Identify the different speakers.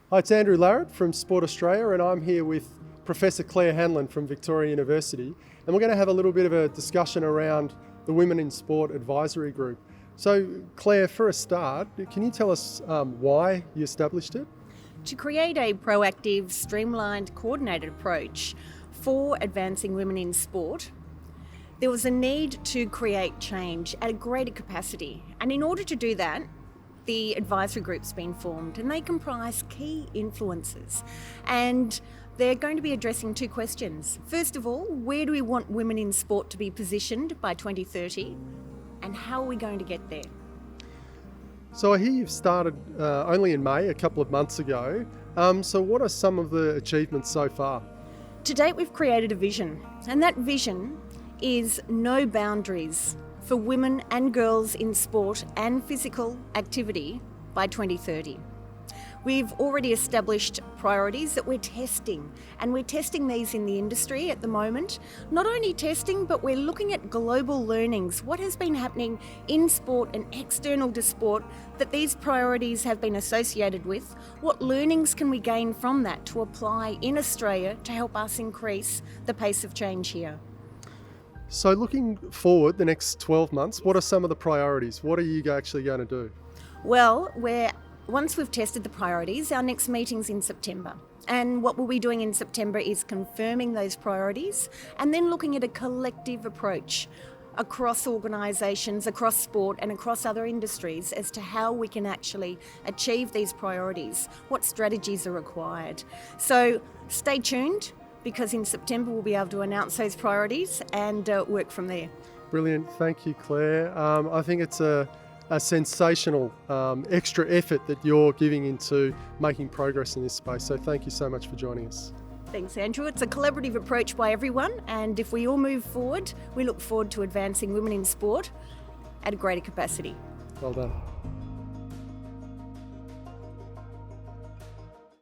Speaker 1: Hi, it's Andrew Larratt from Sport Australia, and I'm here with Professor Claire Hanlon from Victoria University, and we're going to have a little bit of a discussion around the Women in Sport Advisory Group. So Claire, for a start, can you tell us why you established it?
Speaker 2: To create a proactive, streamlined, coordinated approach for advancing women in sport, there was a need to create change at a greater capacity. And in order to do that, the advisory group's been formed, and they comprise key influencers. And they're going to be addressing two questions. First of all, where do we want women in sport to be positioned by 2030? And how are we going to get there?
Speaker 1: So I hear you've started only in May, a couple of months ago. So what are some of the achievements so far?
Speaker 2: To date, we've created a vision, and that vision is no boundaries for women and girls in sport and physical activity by 2030. We've already established priorities that we're testing, and we're testing these in the industry at the moment. Not only testing, but we're looking at global learnings, what has been happening in sport and external to sport that these priorities have been associated with. What learnings can we gain from that to apply in Australia to help us increase the pace of change here?
Speaker 1: So looking forward the next 12 months, what are some of the priorities? What are you actually going to do?
Speaker 2: Well, once we've tested the priorities, our next meeting's in September. And what we'll be doing in September is confirming those priorities and then looking at a collective approach across organisations, across sport and across other industries as to how we can actually achieve these priorities, what strategies are required. So stay tuned, because in September we'll be able to announce those priorities and work from there.
Speaker 1: Brilliant. Thank you, Claire. I think it's a sensational extra effort that you're giving into making progress in this space. So thank you so much for joining us.
Speaker 2: Thanks, Andrew. It's a collaborative approach by everyone, and if we all move forward, we look forward to advancing women in sport at a greater capacity.
Speaker 1: Well done.